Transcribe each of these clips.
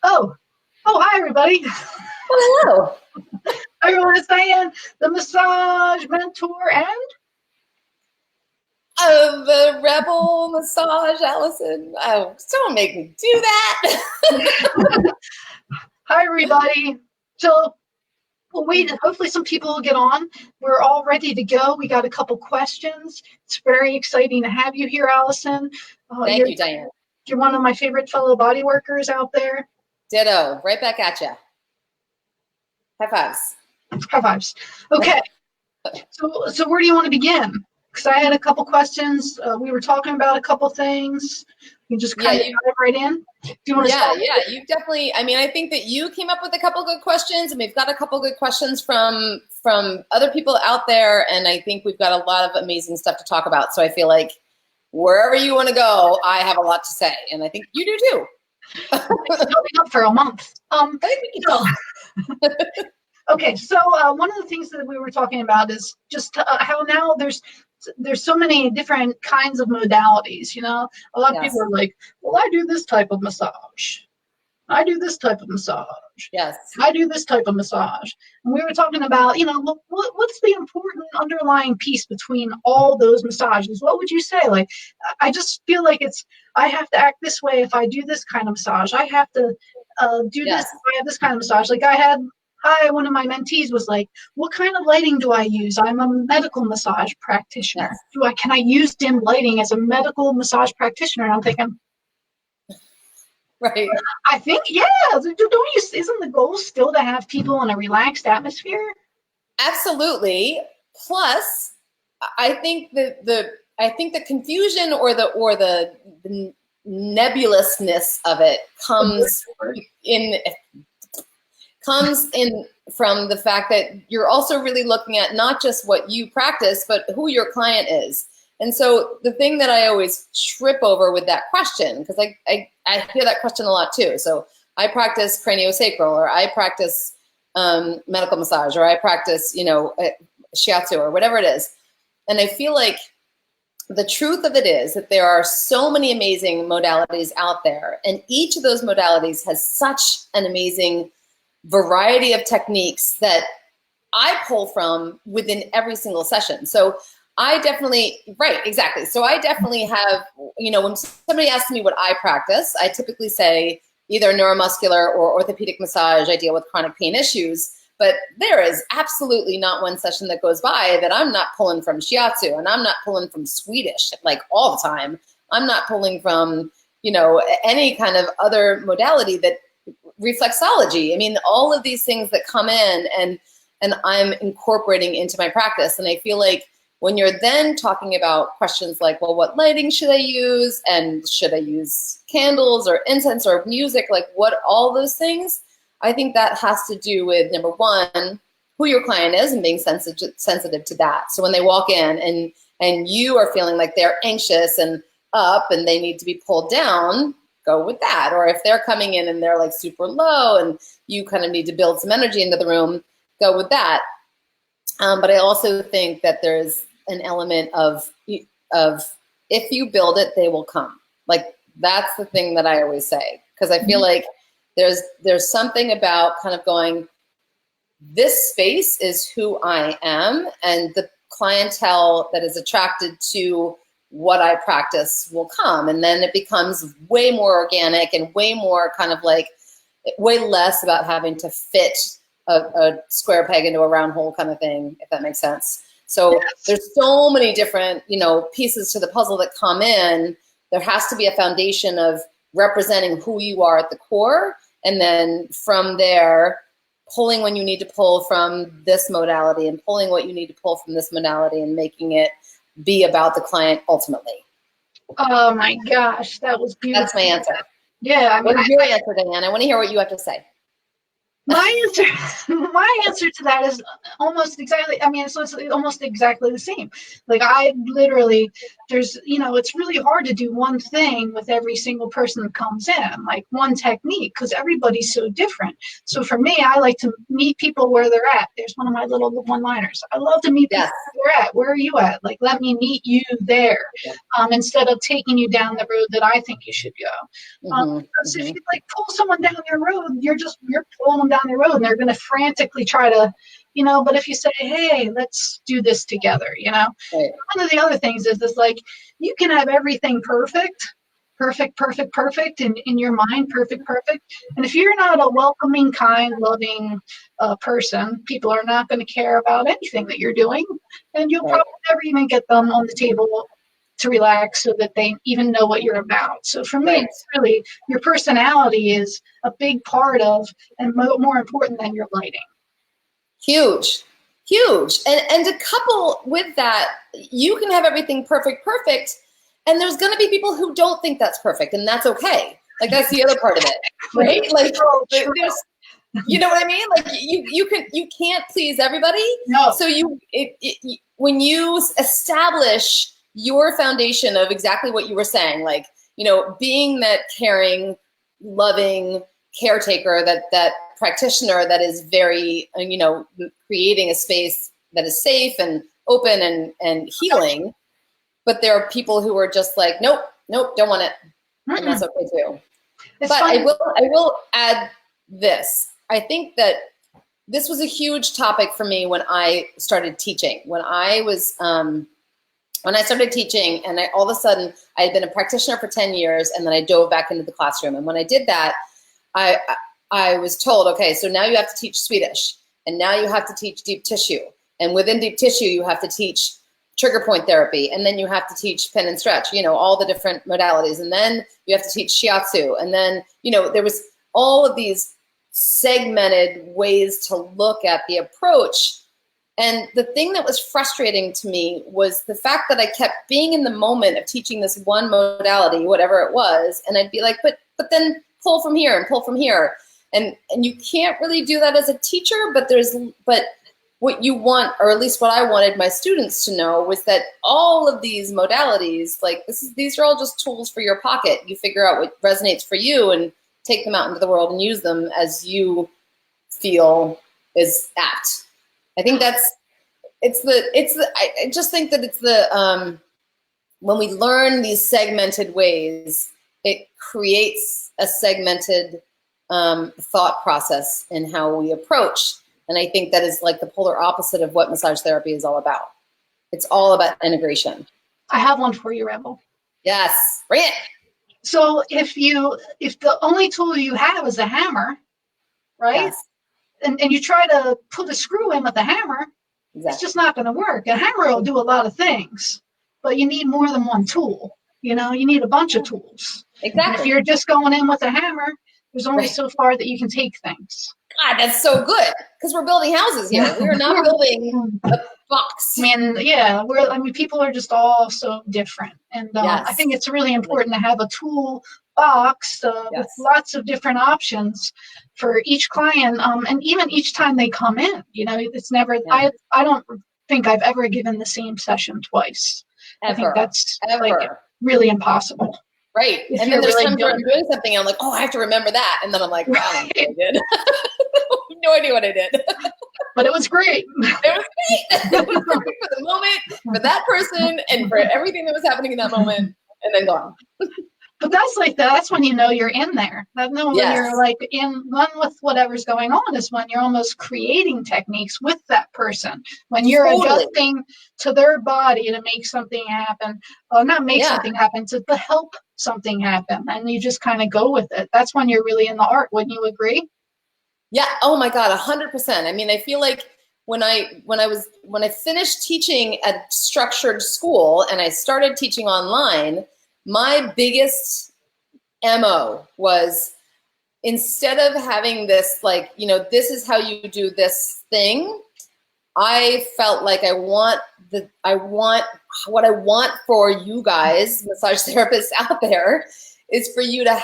Oh, hi everybody. Oh, Everyone is Diane, the massage mentor and hello. The rebel massage, Allison. Oh, don't make me do that. hi everybody. So we'll wait. Hopefully some people will get on. We're all ready to go. We got a couple questions. It's very exciting to have you here, Allison. Thank you, Diane. You're one of my favorite fellow body workers out there. Ditto. Right back at you. High fives. High fives. Okay. So where do you want to begin? Because I had a couple questions. We were talking about a couple things. You just kind of dive right in. Do you want to start? Yeah, you definitely. I mean, I think that you came up with a couple good questions, and we've got a couple good questions from other people out there, and I think we've got a lot of amazing stuff to talk about. So I feel like wherever you want to go, I have a lot to say, and I think you do too. It's coming up for a month. Okay, so one of the things that we were talking about is just how now there's so many different kinds of modalities. You know, a lot of people are like, "Well, I do this type of massage. I do this type of massage. Yes, I do this type of massage." And we were talking about, you know, what's the important underlying piece between all those massages? What would you say? Like, I just feel like I have to act this way if I do this kind of massage. I have to do this if I have this kind of massage. Like one of my mentees was like, "What kind of lighting do I use? I'm a medical massage practitioner. Can I use dim lighting as a medical massage practitioner?" And I'm thinking, right. I think, yeah. Isn't the goal still to have people in a relaxed atmosphere? Absolutely. Plus, I think the confusion or the nebulousness of it comes in from the fact that you're also really looking at not just what you practice, but who your client is. And so the thing that I always trip over with that question, because I hear that question a lot too. So I practice craniosacral, or I practice medical massage, or I practice, shiatsu, or whatever it is. And I feel like the truth of it is that there are so many amazing modalities out there, and each of those modalities has such an amazing variety of techniques that I pull from within every single session. So I definitely, right, exactly. So I definitely have, when somebody asks me what I practice, I typically say either neuromuscular or orthopedic massage. I deal with chronic pain issues, but there is absolutely not one session that goes by that I'm not pulling from shiatsu, and I'm not pulling from Swedish like all the time. I'm not pulling from, any kind of other modality that reflexology. I mean, all of these things that come in and I'm incorporating into my practice. And I feel like when you're then talking about questions like, well, what lighting should I use? And should I use candles or incense or music? Like what, all those things, I think that has to do with, number one, who your client is and being sensitive to that. So when they walk in and you are feeling like they're anxious and up and they need to be pulled down, go with that. Or if they're coming in and they're like super low and you kind of need to build some energy into the room, go with that. But I also think that there's an element of if you build it, they will come. Like that's the thing that I always say, because I feel like there's something about kind of going, this space is who I am, and the clientele that is attracted to what I practice will come. And then it becomes way more organic and way more kind of like, way less about having to fit a square peg into a round hole kind of thing, if that makes sense. So there's so many different, pieces to the puzzle that come in. There has to be a foundation of representing who you are at the core. And then from there, pulling when you need to pull from this modality and pulling what you need to pull from this modality and making it be about the client ultimately. Oh my gosh, that was beautiful. That's my answer. Yeah, I mean, what is your answer, Diane? I want to hear what you have to say. My answer, my answer to that is almost exactly. I mean, so it's almost exactly the same. Like I literally, there's, it's really hard to do one thing with every single person that comes in, like one technique, because everybody's so different. So for me, I like to meet people where they're at. There's one of my little one-liners. I love to meet people Yes. where they're at. Where are you at? Like, let me meet you there, instead of taking you down the road that I think you should go. Because if you like pull someone down your road, you're pulling them down the road, and they're going to frantically try to, but if you say, hey, let's do this together, Right. one of the other things is this, like, you can have everything perfect in your mind, perfect. And if you're not a welcoming, kind, loving person, people are not going to care about anything that you're doing. And you'll probably never even get them on the table to relax so that they even know what you're about. So for me, it's really your personality is a big part of, and more important than your lighting. Huge. And to couple with that, you can have everything perfect. And there's going to be people who don't think that's perfect, and that's okay. Like, that's the other part of it, right? Like, there's, you know what I mean? Like, you can't please everybody. No. So when you establish your foundation of exactly what you were saying, like, being that caring, loving caretaker, that practitioner that is very, creating a space that is safe and open and healing. But there are people who are just like, nope, don't want it. And that's okay too. But I will add this. I think that this was a huge topic for me when I started teaching. When I started teaching, and all of a sudden I had been a practitioner for 10 years, and then I dove back into the classroom. And when I did that, I was told, okay, so now you have to teach Swedish, and now you have to teach deep tissue. And within deep tissue, you have to teach trigger point therapy, and then you have to teach pin and stretch, all the different modalities. And then you have to teach shiatsu. And then, there was all of these segmented ways to look at the approach. And the thing that was frustrating to me was the fact that I kept being in the moment of teaching this one modality, whatever it was. And I'd be like, but then pull from here and pull from here. And you can't really do that as a teacher, but what you want, or at least what I wanted my students to know, was that all of these modalities, like these are all just tools for your pocket. You figure out what resonates for you and take them out into the world and use them as you feel is apt. I think I just think that it's when we learn these segmented ways, it creates a segmented thought process in how we approach. And I think that is like the polar opposite of what massage therapy is all about. It's all about integration. I have one for you, Rebel. Yes, bring it. So if the only tool you have is a hammer, right? Yes. And you try to put a screw in with a hammer, It's just not going to work. A hammer will do a lot of things, but you need more than one tool. You need a bunch of tools. Exactly. And if you're just going in with a hammer, there's only so far that you can take things. God, that's so good, because we're building houses here. We are not building a box. People are just all so different. And I think it's really important to have a tool box with lots of different options for each client. And even each time they come in, it's never, I don't think I've ever given the same session twice. Ever. I think that's like really impossible. Right. If and then there's really times where I'm doing something and I'm like, oh, I have to remember that. And then I'm like, wow, I don't know what I did. No idea what I did. But it was great. It was great. It was perfect for the moment, for that person, and for everything that was happening in that moment, and then gone. But that's when you're in there. When you're like in one with whatever's going on is when you're almost creating techniques with that person. When you're adjusting to their body to make something happen, or not make something happen, to help something happen, and you just kind of go with it. That's when you're really in the art. Wouldn't you agree? Yeah. Oh my God, 100%. I mean, I feel like when I finished teaching at structured school and I started teaching online, my biggest MO was, instead of having this, like, this is how you do this thing, I felt like what I want for you guys, massage therapists out there, is for you to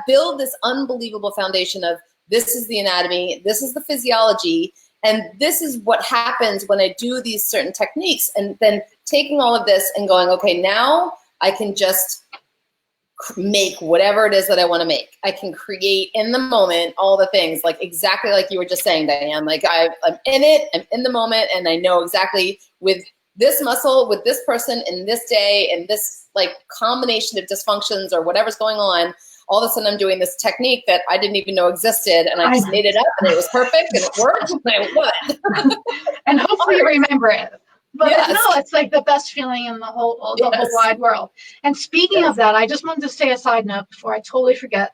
build this unbelievable foundation of this is the anatomy, this is the physiology, and this is what happens when I do these certain techniques. And then taking all of this and going, okay, now I can just make whatever it is that I want to make. I can create in the moment all the things, like exactly like you were just saying, Diane. Like I'm in it, I'm in the moment, and I know exactly with this muscle, with this person, in this day, and this like combination of dysfunctions or whatever's going on, all of a sudden I'm doing this technique that I didn't even know existed, and I just made it up, and it was perfect, and it worked, and I won. And hopefully you remember it. But yes. no, it's like the best feeling in the whole wide world. And speaking of that, I just wanted to say a side note before I totally forget.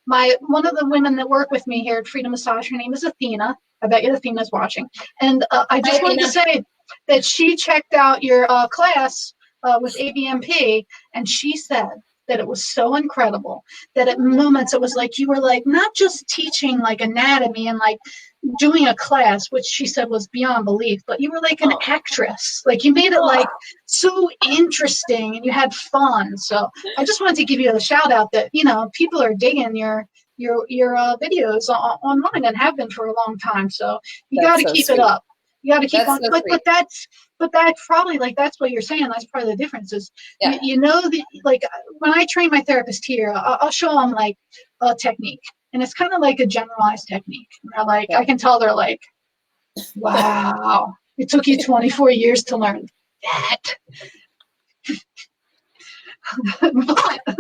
One of the women that work with me here at Freedom Massage, her name is Athena. I bet you Athena's watching. And I just wanted to say that she checked out your class with ABMP, and she said that it was so incredible that at moments it was like you were like not just teaching like anatomy and like doing a class, which she said was beyond belief, but you were like an actress. Like you made it like so interesting and you had fun. So I just wanted to give you a shout out that, you know, people are digging your videos online and have been for a long time. So you got to keep it up. You got to keep on, but that's probably like, that's what you're saying. That's part of the difference is, you know, like when I train my therapist here, I'll show them like a technique, and it's kind of like a generalized technique. And they're like, I can tell they're like, wow, it took you 24 years to learn that. But,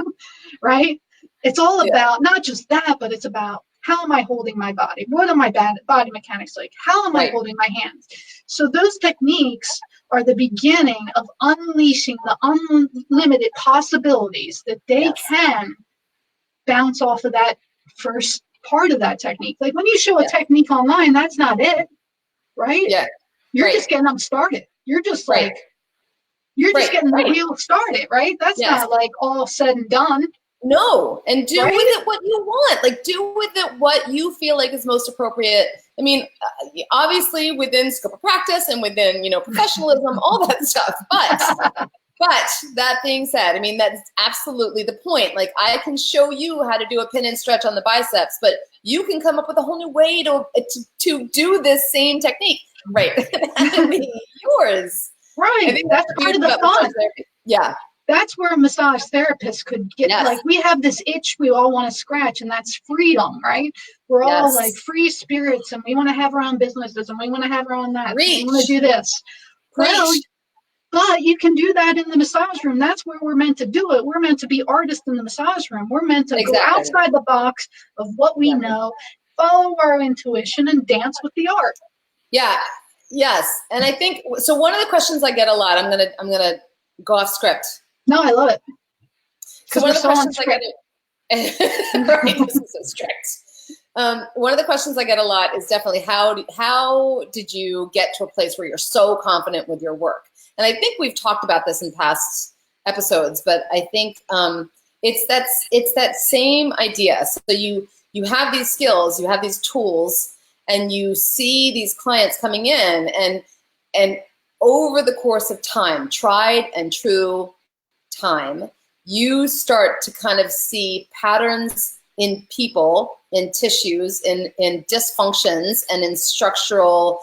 right? It's all about not just that, but it's about how am I holding my body? What are my body mechanics like? How am I holding my hands? So those techniques are the beginning of unleashing the unlimited possibilities that they can bounce off of that first part of that technique. Like when you show a technique online, that's not it, right? Yeah. You're just getting them started. You're just like, you're just getting the wheel started, right? That's not like all said and done. No, and do with it what you want. Like do with it what you feel like is most appropriate. I mean, obviously within scope of practice and within, you know, professionalism, all that stuff. But that being said, I mean, that's absolutely the point. Like I can show you how to do a pin and stretch on the biceps, but you can come up with a whole new way to do this same technique. Right. That can be yours. Right. I think that's part of the fun. Yeah. That's where a massage therapist could get, like, we have this itch we all want to scratch, and that's freedom, right? We're all like free spirits, and we want to have our own businesses, and we want to have our own that. We want to do this. Well, but you can do that in the massage room. That's where we're meant to do it. We're meant to be artists in the massage room. We're meant to go outside the box of what we know, follow our intuition, and dance with the art. Yeah. Yes. And I think, so one of the questions I get a lot, I'm gonna go off script. No, I love it. So one of the questions I get, right, this is so strict. One of the questions I get a lot is definitely how did you get to a place where you're so confident with your work? And I think we've talked about this in past episodes, but I think it's that same idea. So you have these skills, you have these tools, and you see these clients coming in, and over the course of time, tried and true time, you start to kind of see patterns in people, in tissues, in dysfunctions, and in structural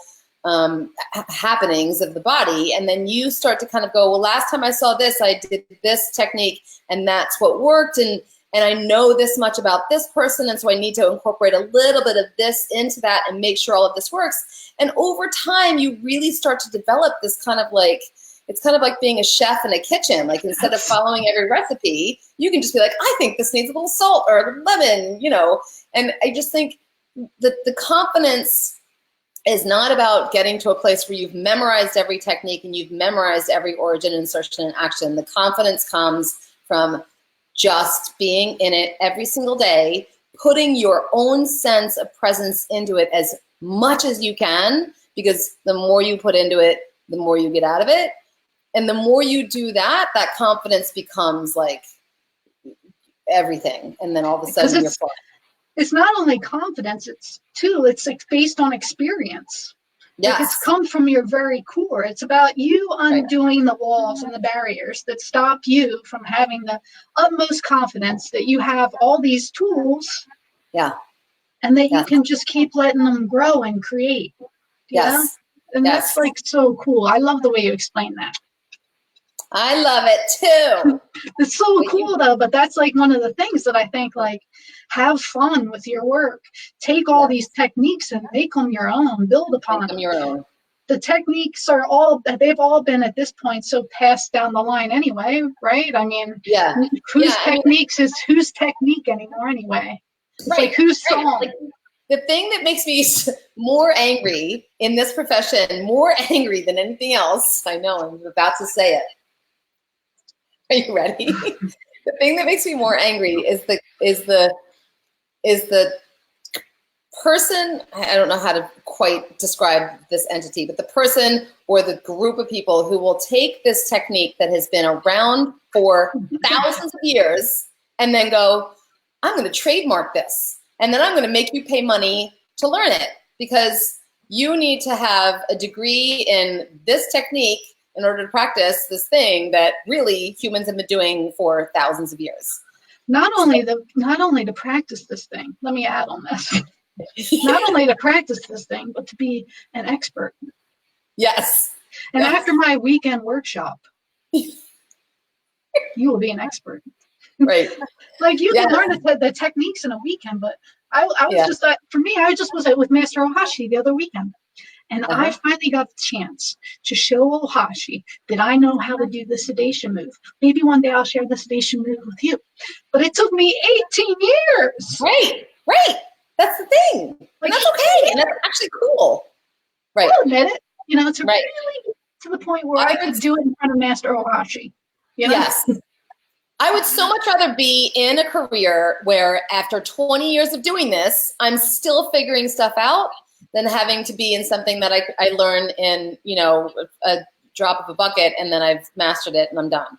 happenings of the body. And then you start to kind of go, well, last time I saw this, I did this technique, and that's what worked. And I know this much about this person, and so I need to incorporate a little bit of this into that and make sure all of this works. And over time, you really start to develop this kind of like, it's kind of like being a chef in a kitchen. Like instead of following every recipe, you can just be like, I think this needs a little salt or lemon, you know. And I just think that the confidence is not about getting to a place where you've memorized every technique and you've memorized every origin, insertion, and action. The confidence comes from just being in it every single day, putting your own sense of presence into it as much as you can, because the more you put into it, the more you get out of it. And the more you do that, that confidence becomes like everything. And then all of a sudden you're fine. It's not only confidence, it's like based on experience. Yes. Like it's come from your very core. It's about you undoing the walls and the barriers that stop you from having the utmost confidence that you have all these tools. Yeah. and that you Yes. can just keep letting them grow and create. You know? Yes. And Yes. that's like so cool. I love the way you explain that. I love it too. It's so cool though, but that's like one of the things that I think, like, have fun with your work. Take all these techniques and make them your own, build upon Make them your own. the techniques they've all been at this point so passed down the line anyway, right? I mean, Yeah. whose Yeah, techniques is whose technique anymore anyway? It's Right, like whose right. song? Like, the thing that makes me more angry in this profession, more angry than anything else, I know I'm about to say it. Are you ready? The thing that makes me more angry is the person, I don't know how to quite describe this entity, but the person or the group of people who will take this technique that has been around for thousands of years and then go, I'm going to trademark this, and then I'm going to make you pay money to learn it, because you need to have a degree in this technique in order to practice this thing that really humans have been doing for thousands of years. Not only to practice this thing, let me add on this. Not only to practice this thing, but to be an expert. Yes. And Yes. after my weekend workshop, you will be an expert. Right. Like, you Yes. can learn the techniques in a weekend, but I was just, for me, I just was with Master Ohashi the other weekend. And I finally got the chance to show Ohashi that I know how to do the sedation move. Maybe one day I'll share the sedation move with you. But it took me 18 years. Right. That's the thing. Like, and that's okay. And that's actually cool. Right. I'll admit it. To Right. really get to the point where I could do it in front of Master Ohashi. Yes. I would so much rather be in a career where after 20 years of doing this, I'm still figuring stuff out than having to be in something that I learn in, a drop of a bucket, and then I've mastered it and I'm done.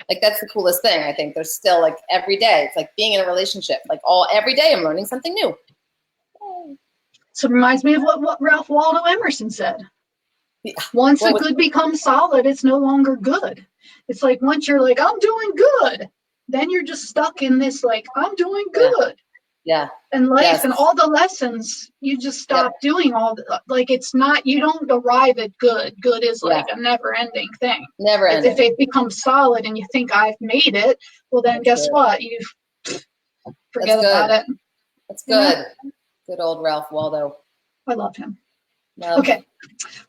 Like, that's the coolest thing. I think there's still, like, every day, it's like being in a relationship, like every day I'm learning something new. So it reminds me of what Ralph Waldo Emerson said. Yeah. Once a good becomes solid, it's no longer good. It's like, once you're like, I'm doing good, then you're just stuck in this, like, I'm doing good. Yeah. And life and all the lessons, you just stop doing all the, like, it's not, you don't arrive at good. Good is like a never ending thing. Never ending. If it becomes solid and you think I've made it, well, then guess what? You forget about it. That's good. Good old Ralph Waldo. I love him. Okay.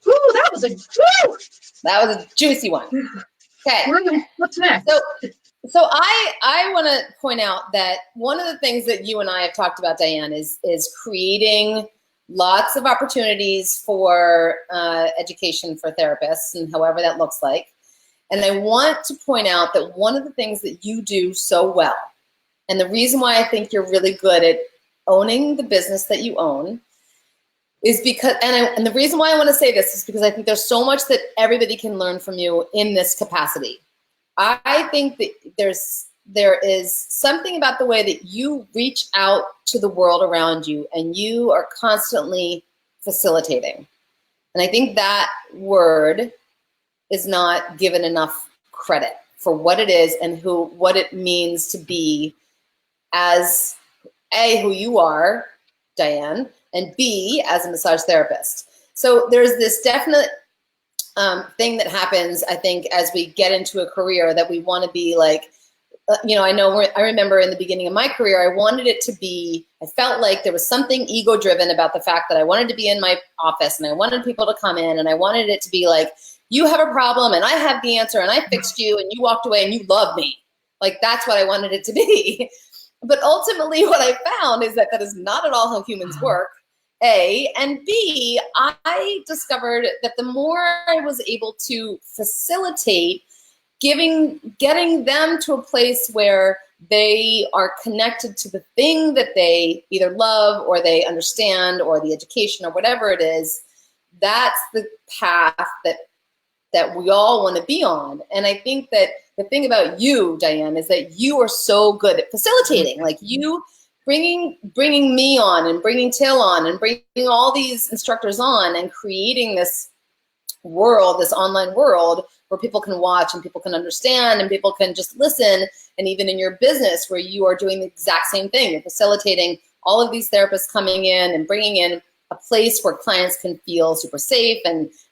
Woo, that was a juicy one. Okay. What's next? So I want to point out that one of the things that you and I have talked about, Diane, is creating lots of opportunities for education for therapists, and however that looks like. And I want to point out that one of the things that you do so well, and the reason why I think you're really good at owning the business that you own, is because, and the reason why I want to say this is because I think there's so much that everybody can learn from you in this capacity. I think that there is something about the way that you reach out to the world around you, and you are constantly facilitating. And I think that word is not given enough credit for what it is and what it means to be as A, who you are, Diane, and B, as a massage therapist. So there's this definite thing that happens, I think, as we get into a career that we want to be like, I remember in the beginning of my career, I wanted it to be, I felt like there was something ego-driven about the fact that I wanted to be in my office and I wanted people to come in and I wanted it to be like, you have a problem and I have the answer and I fixed you and you walked away and you love me. Like, that's what I wanted it to be. But ultimately what I found is that is not at all how humans work. A, and B, I discovered that the more I was able to facilitate getting them to a place where they are connected to the thing that they either love or they understand, or the education or whatever it is, that's the path that we all want to be on. And I think that the thing about you, Diane, is that you are so good at facilitating. Like, you bringing me on and bringing Till on and bringing all these instructors on and creating this world, this online world where people can watch and people can understand and people can just listen. And even in your business where you are doing the exact same thing, you're facilitating all of these therapists coming in and bringing in a place where clients can feel super safe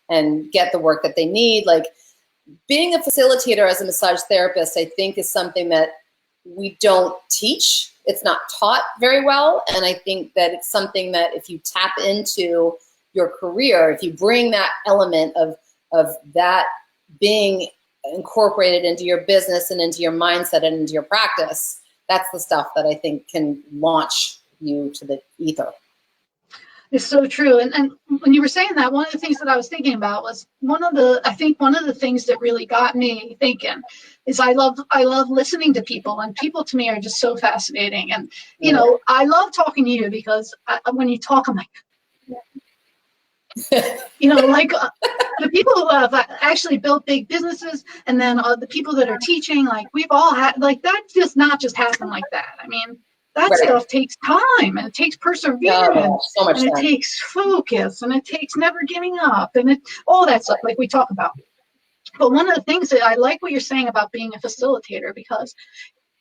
and get the work that they need. Like, being a facilitator as a massage therapist, I think, is something that we don't teach. It's not taught very well. And I think that it's something that if you tap into your career, if you bring that element of that being incorporated into your business and into your mindset and into your practice, that's the stuff that I think can launch you to the ether. It's so true. And when you were saying that, one of the things that I was thinking about was I think one of the things that really got me thinking is I love listening to people, and people to me are just so fascinating. And, you know, I love talking to you because when you talk, I'm like, you know, like the people who have actually built big businesses, and then the people that are teaching, like we've all had, like that just not just happen like that. I mean, that stuff takes time, and it takes perseverance, so much and it time. takes focus, and it takes never giving up, and all that stuff like we talk about. But one of the things that I like what you're saying about being a facilitator, because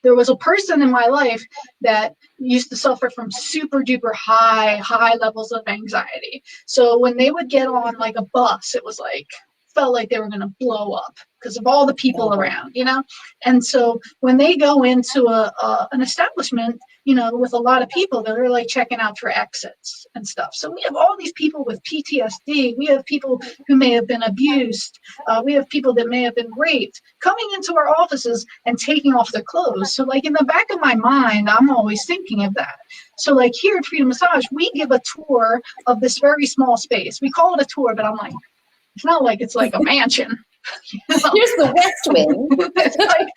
there was a person in my life that used to suffer from super duper high levels of anxiety. So when they would get on like a bus, it was like, felt like they were going to blow up because of all the people around, you know? And so when they go into an establishment, you know, with a lot of people, they're like checking out for exits and stuff. So we have all these people with PTSD. We have people who may have been abused. We have people that may have been raped coming into our offices and taking off their clothes. So like in the back of my mind, I'm always thinking of that. So like here at Freedom Massage, we give a tour of this very small space. We call it a tour, but I'm like, it's not like it's like a mansion. You know? Here's the West Wing. It's like,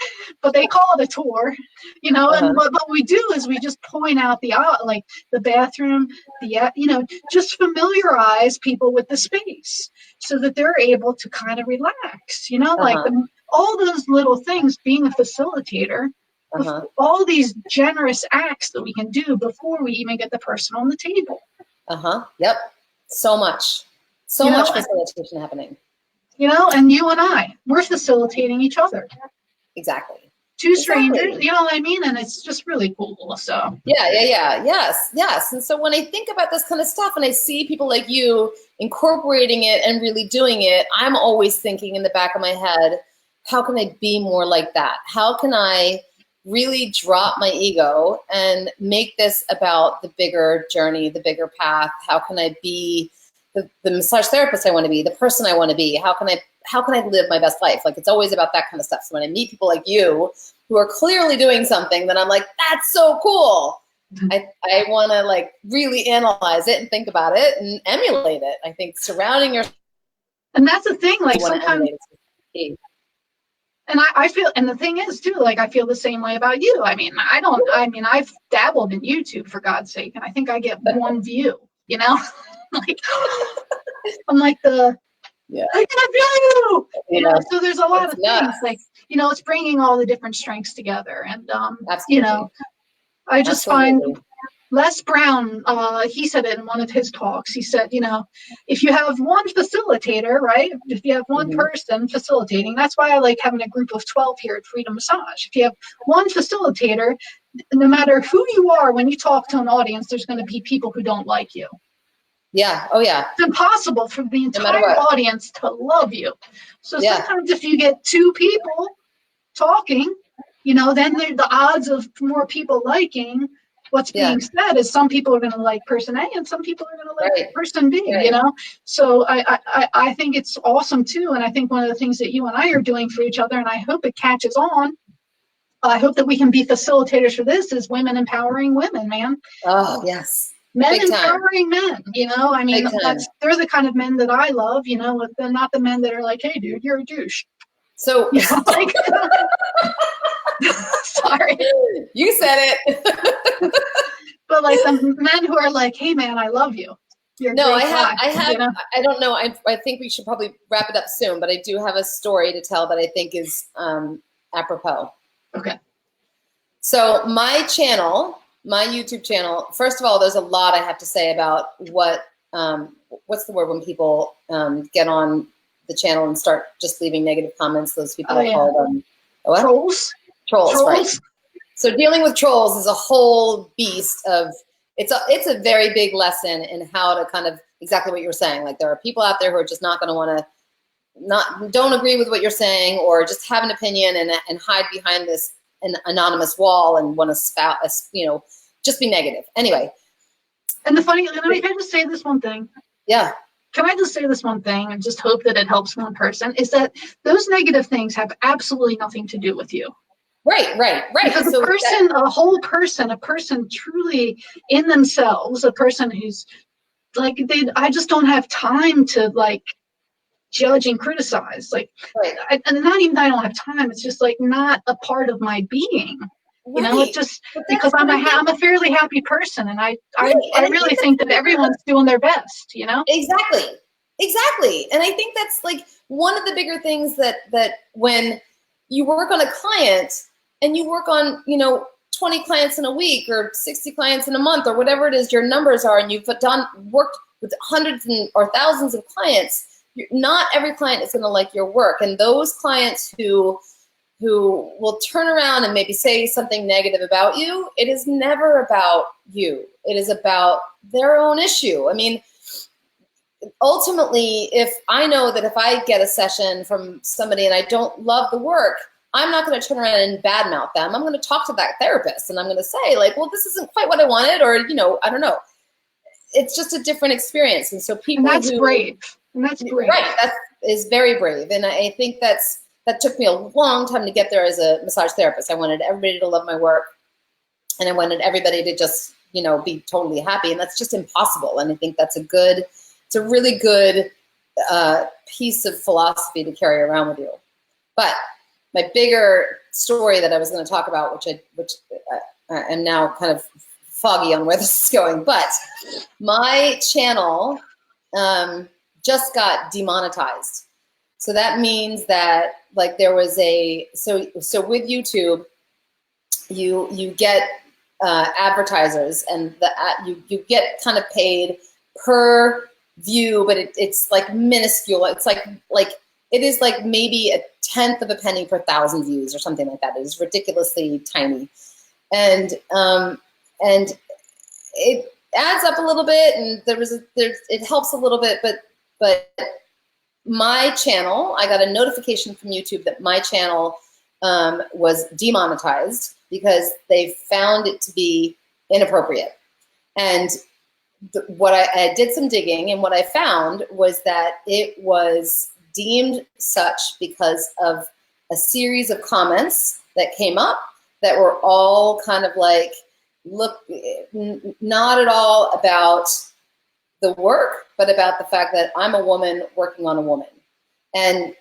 but they call it a tour, you know. And what we do is we just point out like the bathroom, you know, just familiarize people with the space so that they're able to kind of relax, you know, like all those little things. Being a facilitator, all these generous acts that we can do before we even get the person on the table. Yep. So much facilitation happening. You know, and you and we're facilitating each other. Exactly. Two strangers, you know what I mean? And it's just really cool. So yes. And so when I think about this kind of stuff and I see people like you incorporating it and really doing it, I'm always thinking in the back of my head, how can I be more like that? How can I really drop my ego and make this about the bigger journey, the bigger path? How can I be the massage therapist I want to be, the person I want to be? How can I live my best life? Like, it's always about that kind of stuff. So when I meet people like you who are clearly doing something, then I'm like, that's so cool. I want to like really analyze it and think about it and emulate it. I think surrounding yourself. And that's the thing, like sometimes. And I feel, and the thing is too, like I feel the same way about you. I mean, I've dabbled in YouTube, for God's sake, and I think I get one view, you know? Like, I'm like I got a view, you know? So there's a lot of things, like, you know, it's bringing all the different strengths together. And, you know, I just find Les Brown, he said it in one of his talks. He said, you know, if you have one facilitator, right? If you have one person facilitating, that's why I like having a group of 12 here at Freedom Massage. If you have one facilitator, no matter who you are, when you talk to an audience, there's going to be people who don't like you. Yeah. Oh, yeah. It's impossible for the entire audience to love you. So sometimes if you get two people talking, you know, then the odds of more people liking what's being said is some people are going to like person A and some people are going to like person B, you know? So I think it's awesome too. And I think one of the things that you and I are doing for each other, and I hope it catches on, I hope that we can be facilitators for this, is women empowering women, man. Oh, yes. Men empowering men, you know? I mean, they're the kind of men that I love, you know? They're not the men that are like, hey, dude, you're a douche. So, you know, like, sorry. You said it. But like the men who are like, hey, man, I love you. You're no, I have, you know? I don't know. I think we should probably wrap it up soon, but I do have a story to tell that I think is apropos. Okay. So my channel, my YouTube channel, first of all, there's a lot I have to say about what's the word when people get on the channel and start just leaving negative comments. Those people I call them trolls. Trolls, right. So dealing with trolls is a whole beast of, it's a very big lesson in how to kind of exactly what you're saying. Like there are people out there who are just not going to want to don't agree with what you're saying, or just have an opinion and hide behind this an anonymous wall and want to spout, just be negative. Anyway. And the funny, let me just say this one thing. Yeah. Can I just say this one thing and just hope that it helps one person, is that those negative things have absolutely nothing to do with you. Right. Because a person truly in themselves, a person who's like, I just don't have time to like judge and criticize. Like, right. And not even that I don't have time. It's just like not a part of my being. Right. It's just because I'm a fairly happy person, and I really think that everyone's doing their best. Exactly. And I think that's like one of the bigger things that when you work on a client and you work on 20 clients in a week or 60 clients in a month or whatever it is your numbers are, and you've worked with hundreds or thousands of clients, not every client is going to like your work. And those clients who will turn around and maybe say something negative about you, it is never about you. It is about their own issue. I mean, ultimately, if I know that if I get a session from somebody and I don't love the work, I'm not going to turn around and badmouth them. I'm going to talk to that therapist and I'm going to say like, well, this isn't quite what I wanted, or, I don't know. It's just a different experience. And so people brave. And that's brave. Right. That is very brave. And I think that took me a long time to get there as a massage therapist. I wanted everybody to love my work, and I wanted everybody to just, be totally happy. And that's just impossible. And I think that's it's a really good piece of philosophy to carry around with you. But my bigger story that I was going to talk about, which I'm now kind of foggy on where this is going, but my channel just got demonetized. So that means that like there was so with YouTube, you get advertisers, and you get kind of paid per view, but it's like minuscule. It's like it is like maybe 1/10 of a penny per 1,000 views or something like that. It is ridiculously tiny, and it adds up a little bit, and it helps a little bit, but my channel, I got a notification from YouTube that my channel was demonetized because they found it to be inappropriate. And I did some digging, and what I found was that it was deemed such because of a series of comments that came up that were all kind of like, not at all about the work, but about the fact that I'm a woman working on a woman. And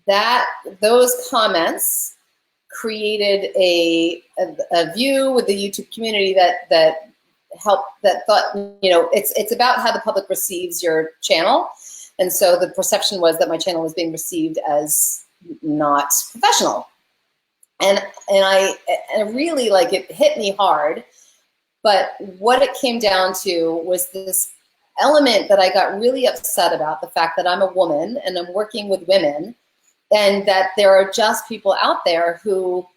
that those comments created a view with the YouTube community that thought, it's about how the public receives your channel. And so the perception was that my channel was being received as not professional. And I really, like, it hit me hard. But what it came down to was this element that I got really upset about, the fact that I'm a woman and I'm working with women, and that there are just people out there who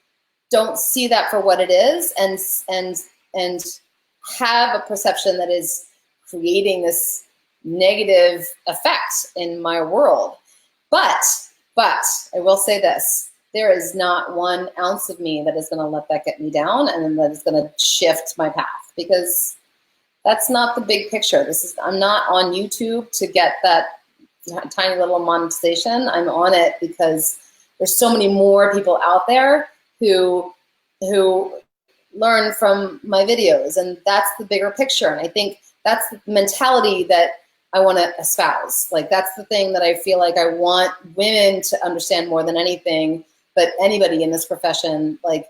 don't see that for what it is, and have a perception that is creating this negative effect in my world. But I will say this. There is not 1 ounce of me that is going to let that get me down, and that is going to shift my path, because that's not the big picture. I'm not on YouTube to get that tiny little monetization. I'm on it because there's so many more people out there who learn from my videos, and that's the bigger picture. And I think that's the mentality that I want to espouse. Like, that's the thing that I feel like I want women to understand more than anything, but anybody in this profession. Like,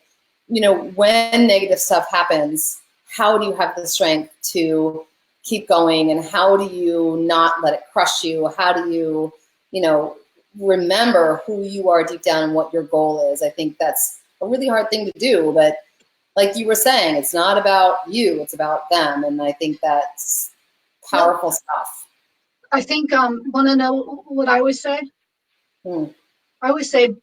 when negative stuff happens, how do you have the strength to keep going, and how do you not let it crush you? How do you, remember who you are deep down and what your goal is? I think that's a really hard thing to do, but like you were saying, it's not about you, it's about them. And I think that's powerful stuff. I think, want to know what I always say? I always say,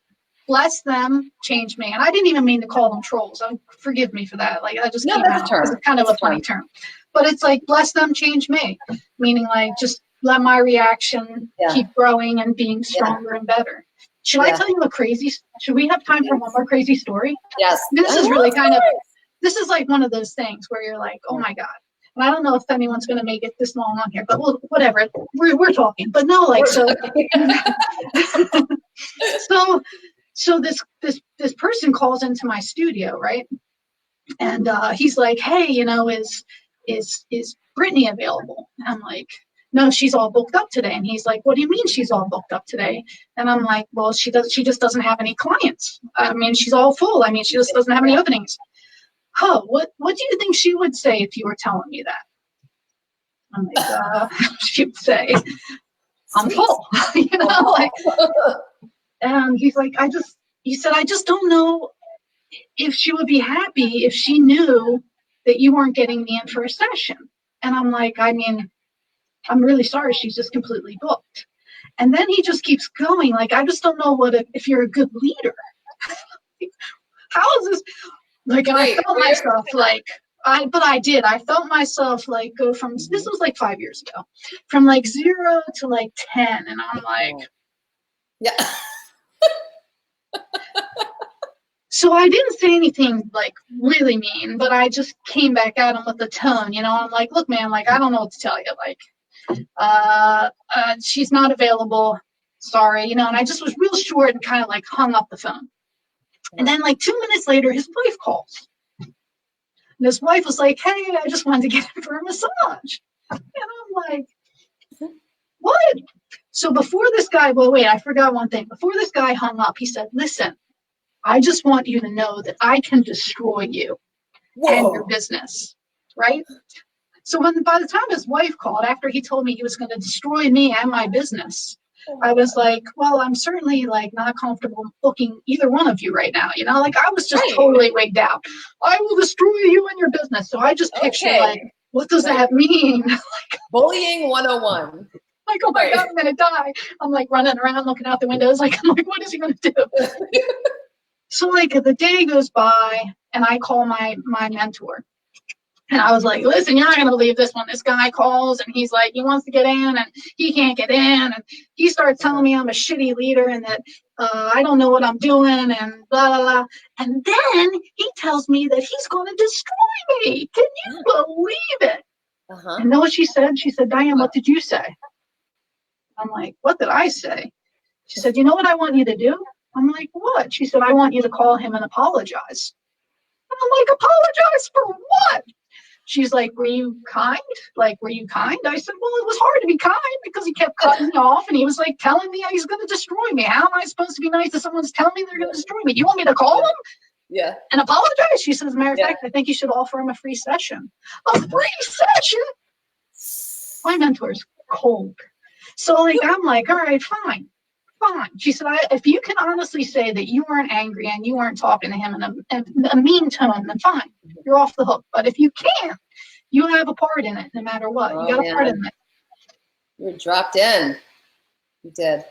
bless them, change me. And I didn't even mean to call them trolls. Forgive me for that. Like, I just No, came that's out a term. because it's kind of a funny term. But it's like, bless them, change me. Meaning like, just let my reaction keep growing and being stronger and better. Should I tell you a crazy, should we have time for one more crazy story? Yes. This is really kind of, this is like one of those things where you're like, oh my God. And I don't know if anyone's going to make it this long on here, but whatever. We're talking. But no, like, so so this person calls into my studio, right? And he's like, hey, you know, is Brittany available? And I'm like, no, she's all booked up today. And he's like, what do you mean she's all booked up today? And I'm like, well, she just doesn't have any clients. I mean, she's all full. I mean, she just doesn't have any openings. Oh, what do you think she would say if you were telling me that? I'm like, she would say, I'm full, you know, like, and he's like, he said, I just don't know if she would be happy if she knew that you weren't getting me in for a session. And I'm like, I mean, I'm really sorry. She's just completely booked. And then he just keeps going. Like, I just don't know if you're a good leader. How is this? Like, and I felt myself like, I felt myself like go from, this was like 5 years ago, from like 0 to like 10. And I'm like, yeah. So I didn't say anything like really mean, but I just came back at him with the tone, you know. I'm like, look, man, like, I don't know what to tell you. Like, she's not available. Sorry, you know. And I just was real short and kind of like hung up the phone. And then like 2 minutes later, his wife calls. And his wife was like, hey, I just wanted to get him for a massage. And I'm like, what? So before this guy, well, wait, I forgot one thing. Before this guy hung up, he said, listen, I just want you to know that I can destroy you and your business, right? So by the time his wife called, after he told me he was going to destroy me and my business, I was like, well, I'm certainly like not comfortable booking either one of you right now. You know, like I was just totally wigged out. I will destroy you and your business. So I just pictured like, what does that mean? Like, bullying 101. Like, oh my God, I'm going to die. I'm like running around looking out the windows. Like, I'm like, what is he going to do? So like the day goes by and I call my mentor. And I was like, listen, you're not going to believe this one. This guy calls and he's like, he wants to get in and he can't get in. And he starts telling me I'm a shitty leader and that I don't know what I'm doing and blah, blah, blah. And then he tells me that he's going to destroy me. Can you believe it? And you know what she said? She said, Diane, what did you say? I'm like, what did I say? She said, you know what I want you to do? I'm like, what? She said, I want you to call him and apologize. And I'm like, apologize for what? She's like, were you kind? Like, were you kind? I said, well, it was hard to be kind because he kept cutting me off and he was like telling me he's going to destroy me. How am I supposed to be nice if someone's telling me they're going to destroy me? You want me to call him? Yeah. And apologize? She says, as a matter of fact, I think you should offer him a free session. A free session? My mentor's cold. So like, I'm like, all right, fine. She said, if you can honestly say that you weren't angry and you weren't talking to him in a mean tone, then fine, you're off the hook. But if you can't, you have a part in it no matter what. You got a part in it. You dropped in. You did.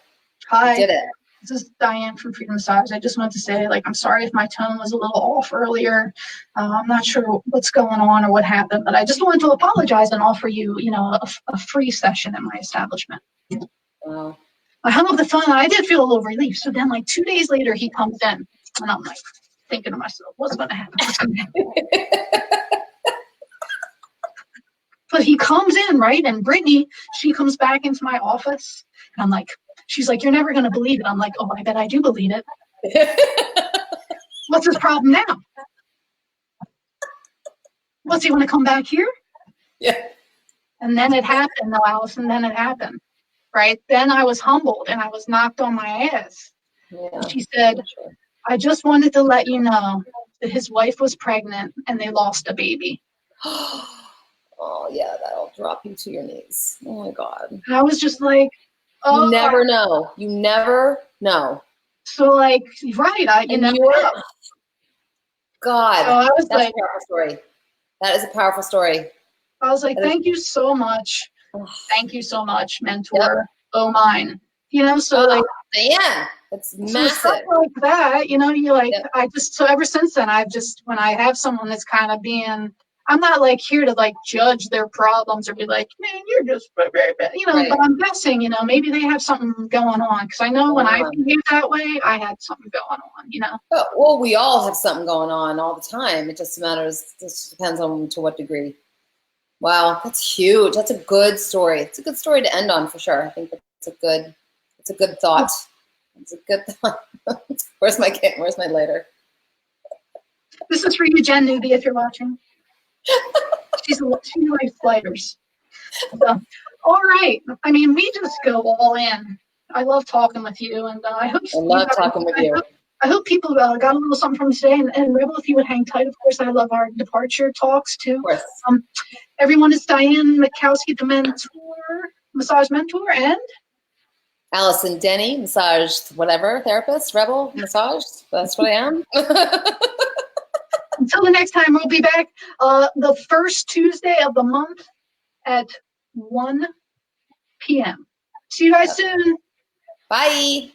Hi. You did it. This is Diane from Freedom Massage. I just wanted to say, like, I'm sorry if my tone was a little off earlier. I'm not sure what's going on or what happened, but I just wanted to apologize and offer you, you know, a free session in my establishment. Wow. I hung up the phone and I did feel a little relief. So then like 2 days later, he comes in and I'm like thinking to myself, what's going to happen? What's going to happen? But he comes in, right? And Brittany, she comes back into my office and I'm like, she's like, you're never going to believe it. I'm like, oh, I bet I do believe it. What's his problem now? What's he want to come back here? Yeah. And then it happened, though, Allison, then it happened. Right? Then I was humbled and I was knocked on my ass. Yeah, she said, I just wanted to let you know that his wife was pregnant and they lost a baby. Oh, yeah, that'll drop you to your knees. Oh, my God. I was just like, oh. You never know. You never know. So, like, right, you never know. God, so I was that's like, a powerful story. That is a powerful story. I was like, thank you so much. Thank you so much, mentor. Yep. Oh, mine. You know, so like. Diane, It's So massive. stuff like that, you know, you like, Yep. so ever since then, when I have someone that's kind of being, I'm not like here to like judge their problems or be like, man, you're just, you know, Right. but I'm guessing, you know, maybe they have something going on. Cause I know when I behaved that way, I had something going on, you know? Well, we all have something going on all the time. It just depends on to what degree. Wow, that's huge. That's a good story. It's a good story to end on for sure. I think it's a good thought. It's a good thought. Where's my lighter? This is for you, Jen Newby, if you're watching. She likes lighters. So, all right. I mean, we just go all in. I love talking with you, and I hope I love talking with you. I hope people got a little something from today. And Rebel, if you would hang tight, of course, I love our departure talks too. Of course. Everyone is Diane Mikowski, the massage mentor, and Allison Denny, massage whatever therapist, Rebel massage. That's what I am. Until the next time, we'll be back the first Tuesday of the month at 1 p.m. See you guys soon. Bye.